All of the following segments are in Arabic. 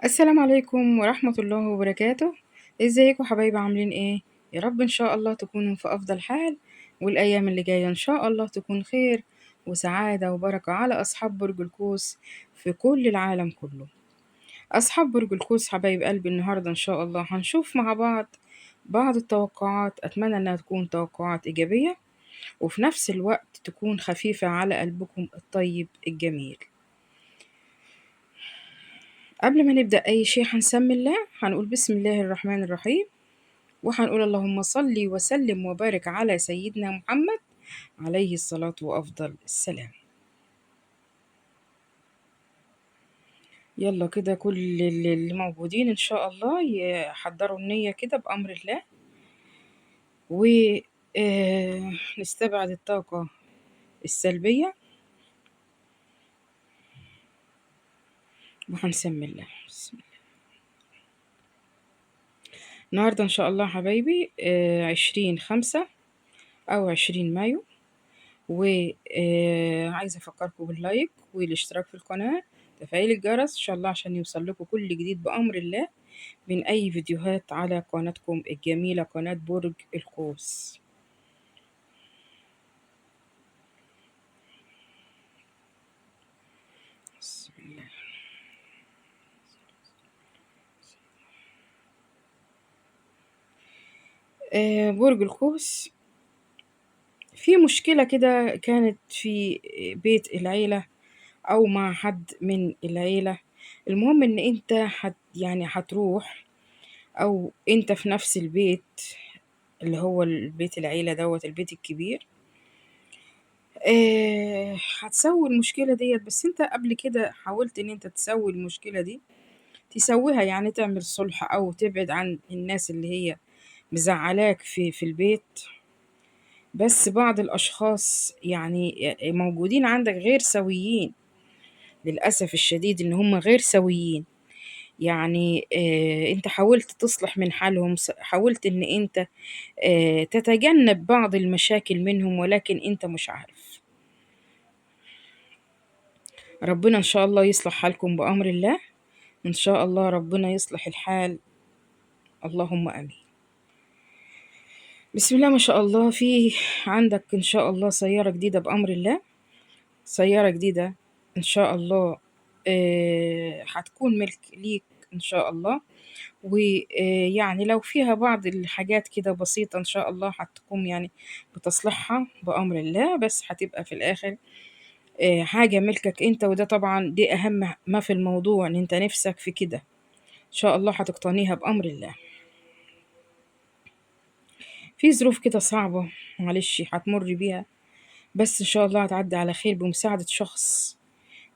السلام عليكم ورحمة الله وبركاته. ازيكم حبايبي عاملين ايه؟ يا رب ان شاء الله تكونوا في افضل حال، والايام اللي جاية ان شاء الله تكون خير وسعادة وبركة على اصحاب برج القوس في كل العالم كله. اصحاب برج القوس حبايب قلبي، النهاردة ان شاء الله هنشوف مع بعض التوقعات، اتمنى انها تكون توقعات ايجابية وفي نفس الوقت تكون خفيفة على قلبكم الطيب الجميل. قبل ما نبدأ أي شيء هنسمي الله، هنقول بسم الله الرحمن الرحيم، وهنقول اللهم صل وسلم وبارك على سيدنا محمد عليه الصلاة وأفضل السلام. يلا كده كل اللي موجودين إن شاء الله يحضروا النية كده بأمر الله، ونستبعد الطاقة السلبية وهنسمي الله. بسم الله. النهاردة إن شاء الله حبايبي 20/5 أو 20 مايو، وعايزة أفكركم باللايك والاشتراك في القناة، تفعيل الجرس إن شاء الله عشان يوصل لكم كل جديد بأمر الله من أي فيديوهات على قناتكم الجميلة قناة برج القوس. بسم الله. برج القوس في مشكلة كده كانت في بيت العيلة أو مع حد من العيلة. المهم إن أنت يعني هتروح، أو أنت في نفس البيت اللي هو البيت العيلة دوت البيت الكبير. هتسوي المشكلة ديت، بس انت قبل كده حاولت ان انت تسوي المشكلة دي، تسويها يعني تعمل صلح او تبعد عن الناس اللي هي مزعلاك في البيت. بس بعض الاشخاص يعني موجودين عندك غير سويين، للأسف الشديد ان هم غير سويين. يعني انت حاولت تصلح من حالهم، حاولت ان انت تتجنب بعض المشاكل منهم، ولكن انت مش عارف. ربنا إن شاء الله يصلح حالكم بأمر الله، إن شاء الله ربنا يصلح الحال، اللهم آمين. بسم الله ما شاء الله، في عندك إن شاء الله سيارة جديدة بأمر الله، سيارة جديدة إن شاء الله هتكون ملك ليك إن شاء الله. ويعني لو فيها بعض الحاجات كده بسيطة إن شاء الله هتقوم يعني بتصليحها بأمر الله، بس هتبقى في الآخر حاجة ملكك أنت، وده طبعا دي أهم ما في الموضوع، إن أنت نفسك في كده إن شاء الله هتقتنيها بأمر الله. في ظروف كده صعبة معلش هتمر بيها، بس إن شاء الله هتعدي على خير بمساعدة شخص،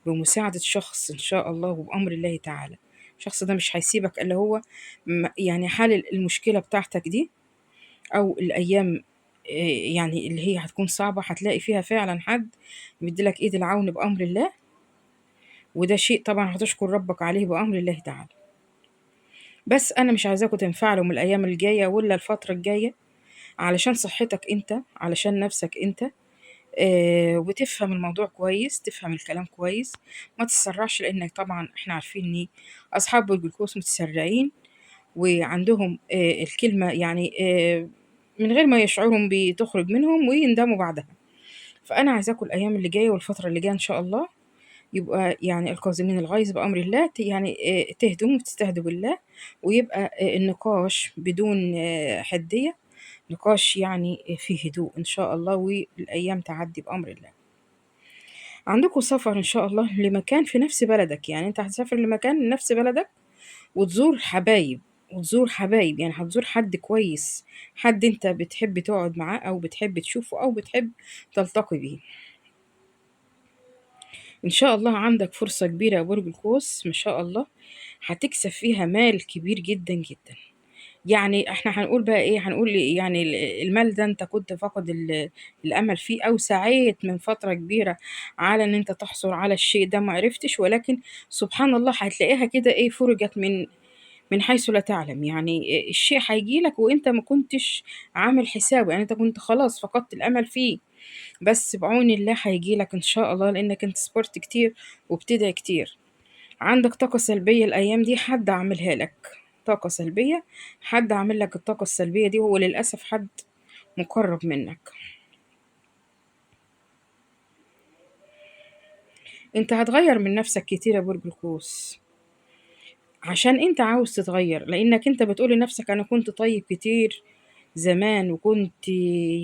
بمساعدة شخص إن شاء الله وبأمر الله تعالى. الشخص ده مش هيسيبك إلا هو يعني حال المشكلة بتاعتك دي أو الأيام يعني اللي هي هتكون صعبة، هتلاقي فيها فعلا حد مديلك إيد العون بأمر الله، وده شيء طبعا هتشكر ربك عليه بأمر الله تعالى. بس أنا مش عايزاكم تنفعلوا من الأيام الجاية ولا الفترة الجاية، علشان صحتك أنت، علشان نفسك أنت، وتفهم الموضوع كويس، تفهم الكلام كويس، ما تتسرعش، لأنك طبعا احنا عارفين ان أصحاب برج القوس متسرعين وعندهم الكلمة يعني من غير ما يشعروا بتخرج منهم ويندموا بعدها. فأنا عايزاكم الأيام اللي جاية والفترة اللي جاية إن شاء الله يبقى يعني الكاظمين الغيظ بأمر الله، يعني تهدوا وتستهدوا بالله، ويبقى النقاش بدون حدية، نقاش يعني فيه هدوء إن شاء الله، والأيام تعدي بأمر الله. عندكم سفر إن شاء الله لمكان في نفس بلدك، يعني أنت هتسافر لمكان نفس بلدك وتزور حبايب، وتزور حبايب يعني هتزور حد كويس، حد أنت بتحب تقعد معاه أو بتحب تشوفه أو بتحب تلتقي بيه. إن شاء الله عندك فرصة كبيرة يا برج القوس ما شاء الله، هتكسب فيها مال كبير جدا جدا. يعني احنا هنقول بقى ايه، هنقول يعني المال ده انت كنت فاقد الامل فيه، او سعيت من فترة كبيرة على ان انت تحصل على الشيء ده ما عرفتش، ولكن سبحان الله هتلاقيها كده ايه فرجت من حيث لا تعلم. يعني الشيء هيجيلك وانت ما كنتش عامل حسابه، يعني انت كنت خلاص فقدت الامل فيه، بس بعون الله هيجيلك ان شاء الله، لانك انت صبرت كتير وبتدعي كتير. عندك طاقة سلبية الأيام دي حد عاملها لك، طاقة سلبية حد عامل لك الطاقة السلبية دي، وهو للأسف حد مقرب منك. انت هتغير من نفسك كتير يا برج القوس، عشان انت عاوز تتغير، لانك انت بتقول لنفسك انا كنت طيب كتير زمان، وكنت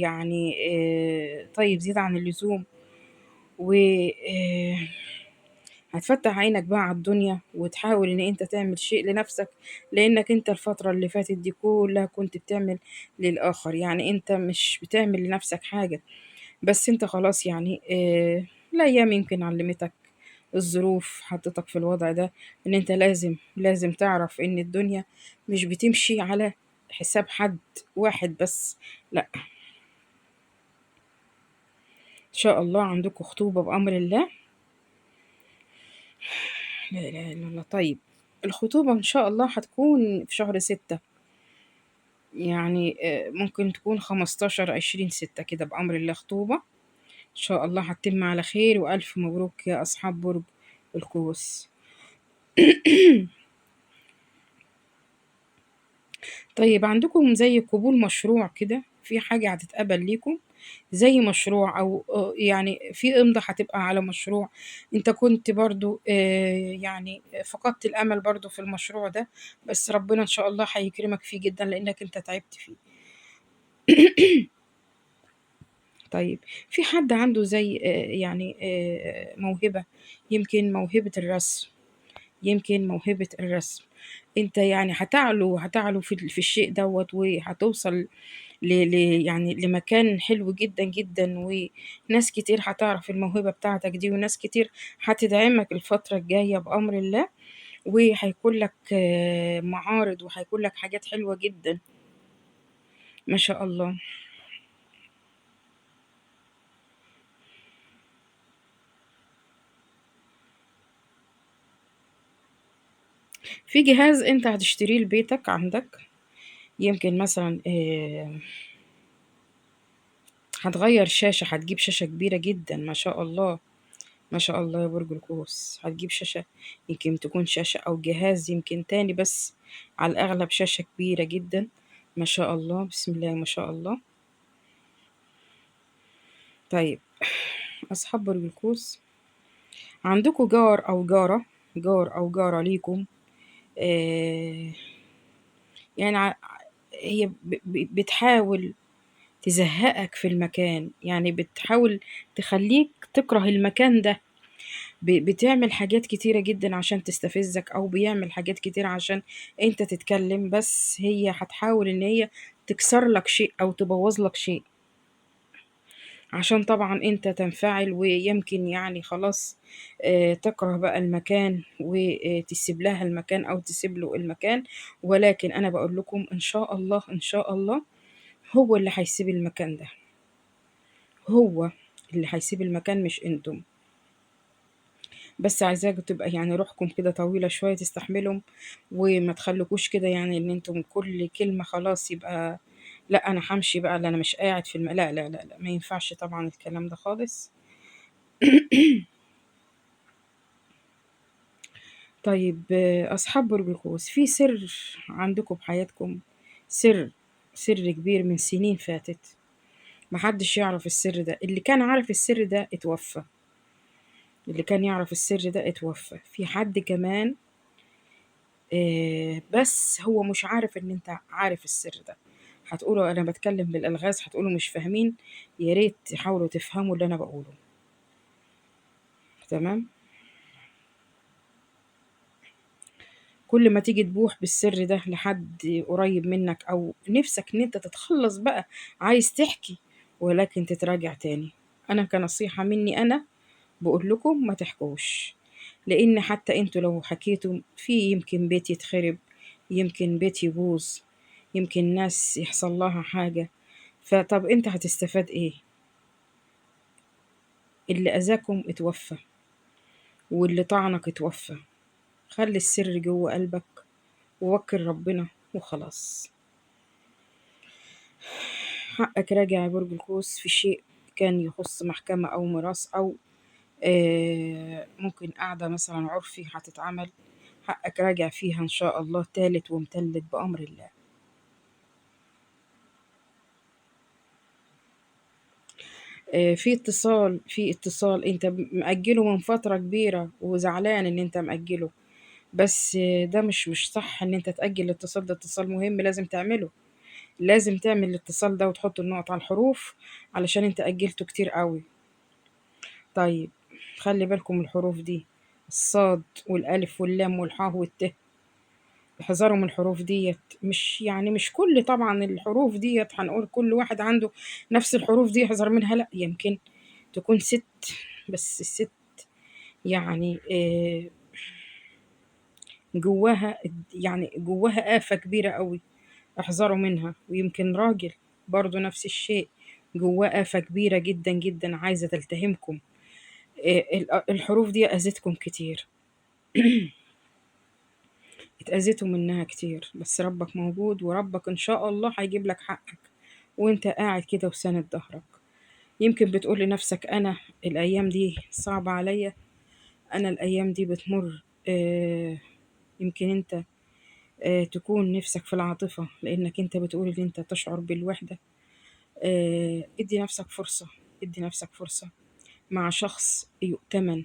يعني طيب زيادة عن اللزوم، و هتفتح عينك بقى على الدنيا وتحاول ان انت تعمل شيء لنفسك، لانك انت الفترة اللي فاتت دي كلها كنت بتعمل للآخر، يعني انت مش بتعمل لنفسك حاجة. بس انت خلاص يعني الأيام يمكن علمتك، الظروف حطتك في الوضع ده، ان انت لازم تعرف ان الدنيا مش بتمشي على حساب حد واحد بس، لا، ان شاء الله عندكم خطوبة بأمر الله. لا اله الا الله. طيب الخطوبة ان شاء الله هتكون في شهر 6، يعني ممكن تكون 15 20 6 كده بأمر الله خطوبة، ان شاء الله هتتم على خير، وألف مبروك يا أصحاب برج القوس. طيب عندكم زي قبول مشروع كده، في حاجة هتتقبل ليكم زي مشروع، أو يعني في إمضة هتبقى على مشروع أنت كنت برضو يعني فقدت الأمل برضو في المشروع ده، بس ربنا إن شاء الله هيكرمك فيه جدا لأنك أنت تعبت فيه. طيب في حد عنده زي يعني موهبة، يمكن موهبة الرسم، يمكن موهبة الرسم، انت يعني هتعلو في الشيء دوت، وهتوصل يعني لمكان حلو جدا جدا، وناس كتير هتعرف الموهبة بتاعتك دي، وناس كتير هتدعمك الفترة الجاية بأمر الله، وهيكون لك معارض، وهيكون لك حاجات حلوة جدا ما شاء الله. في جهاز انت هتشتريه لبيتك عندك، يمكن مثلا هتغير شاشة، هتجيب شاشة كبيرة جدا ما شاء الله، ما شاء الله يا برج القوس، هتجيب شاشة، يمكن تكون شاشة أو جهاز يمكن تاني، بس على الأغلب شاشة كبيرة جدا ما شاء الله، بسم الله ما شاء الله. طيب أصحاب برج القوس، عندكم جار أو جارة، جار أو جارة ليكم، آه يعني هي بتحاول تزهقك في المكان، يعني بتحاول تخليك تكره المكان ده، بتعمل حاجات كتيرة جدا عشان تستفزك، أو بيعمل حاجات كتيرة عشان أنت تتكلم، بس هي هتحاول إن هي تكسر لك شيء أو تبوظ لك شيء، عشان طبعا أنت تنفعل، ويمكن يعني خلاص تكره بقى المكان، وتسيب لها المكان أو تسيب له المكان. ولكن أنا بقول لكم إن شاء الله إن شاء الله هو اللي هيسيب المكان ده، هو اللي هيسيب المكان مش انتم. بس عايزاكم تبقى يعني روحكم كده طويلة شوية تستحملهم، وما تخليكوش كده يعني ان انتم كل كلمة خلاص يبقى لا انا همشي بقى، لا انا مش قاعد في لا لا لا لا، ما ينفعش طبعا الكلام ده خالص. طيب اصحاب برج القوس، في سر عندكم بحياتكم، سر، سر كبير من سنين فاتت، محدش يعرف السر ده، اللي كان عارف السر ده اتوفى، اللي كان يعرف السر ده اتوفى، في حد كمان بس هو مش عارف ان انت عارف السر ده، هتقولوا انا بتكلم بالالغاز، هتقولوا مش فاهمين، يا ريت تحاولوا تفهموا اللي انا بقوله. تمام، كل ما تيجي تبوح بالسر ده لحد قريب منك، او نفسك ان انت تتخلص بقى، عايز تحكي ولكن تتراجع تاني، انا كنصيحة مني انا بقول لكم ما تحكوش، لان حتى انتوا لو حكيتوا في يمكن بيت يتخرب، يمكن بيت يبوظ، يمكن ناس يحصل لها حاجة، فطب انت هتستفاد ايه؟ اللي اذاكم اتوفى، واللي طعنك اتوفى، خلي السر جوه قلبك، ووكل ربنا وخلاص. حقك راجع يا برج القوس في شيء كان يخص محكمة أو ميراث، أو ممكن قاعدة مثلا عرفي هتتعمل، حقك راجع فيها إن شاء الله تالت ومتلت بأمر الله. في اتصال انت مأجله من فترة كبيرة وزعلان ان انت مأجله، بس ده مش صح ان انت تأجل الاتصال، ده اتصال مهم لازم تعمله. لازم تعمل الاتصال ده وتحط النقط على الحروف علشان انت أجلته كتير قوي. طيب، خلي بالكم من الحروف دي، الصاد والألف واللام والحاء والت، احذروا من الحروف ديت. مش يعني مش كل طبعا الحروف ديت هنقول كل واحد عنده نفس الحروف دي يحذر منها، لا، يمكن تكون ست، بس الست يعني جواها، يعني جواها آفة كبيرة قوي، احذروا منها. ويمكن راجل برضو نفس الشيء، جواه آفة كبيرة جدا جدا عايزة تلتهمكم. الحروف دي أذتكم كتير، اتأذيتوا منها كتير، بس ربك موجود، وربك إن شاء الله هيجيب لك حقك وانت قاعد كده وساند ظهرك. يمكن بتقول لنفسك أنا الأيام دي صعبة عليا، أنا الأيام دي بتمر. يمكن انت تكون نفسك في العاطفة لأنك انت بتقول ان انت تشعر بالوحدة. ادي نفسك فرصة، ادي نفسك فرصة مع شخص يؤتمن،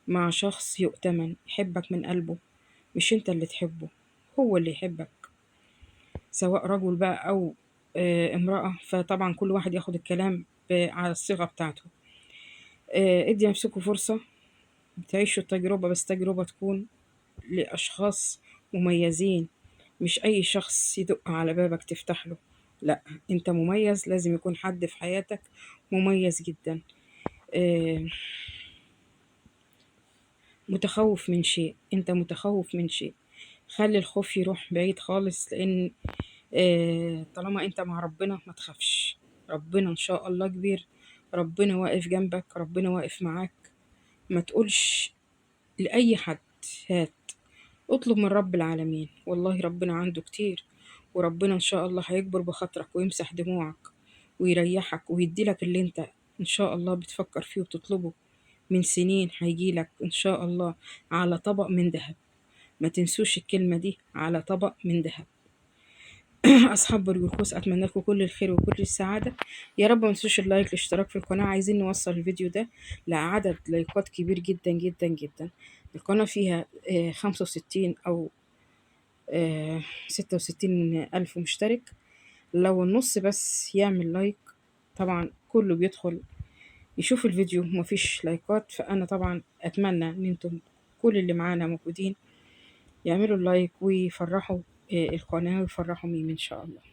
مع شخص يؤتمن يحبك من قلبه، مش انت اللي تحبه، هو اللي يحبك، سواء رجل بقى أو امرأة. فطبعا كل واحد ياخد الكلام على الصيغة بتاعته. ادي نفسكوا فرصة تعيشوا التجربة، بس تجربة تكون لأشخاص مميزين، مش أي شخص يدق على بابك تفتح له، لا، انت مميز، لازم يكون حد في حياتك مميز جدا. آه، متخوف من شيء، انت متخوف من شيء، خلي الخوف يروح بعيد خالص، لان طالما انت مع ربنا ما تخافش، ربنا ان شاء الله كبير، ربنا واقف جنبك، ربنا واقف معاك. ما تقولش لأي حد هات، اطلب من رب العالمين، والله ربنا عنده كتير، وربنا ان شاء الله هيكبر بخاطرك ويمسح دموعك ويريحك ويديلك اللي انت ان شاء الله بتفكر فيه وبتطلبه من سنين، هيجيلك ان شاء الله على طبق من ذهب. ما تنسوش الكلمة دي، على طبق من ذهب. أصحاب برج القوس، أتمنى لكم كل الخير وكل السعادة. يا رب ما تنسوش اللايك، الاشتراك في القناة، عايزين نوصل الفيديو ده لعدد لايكات كبير جدا جدا جدا. القناة فيها 65 أو 66 ألف مشترك، لو النص بس يعمل لايك، طبعا كله بيدخل يشوف الفيديو ومفيش لايكات، فأنا طبعا أتمنى إن انتم كل اللي معانا موجودين يعملوا اللايك ويفرحوا القناة ويفرحوا ميم إن شاء الله.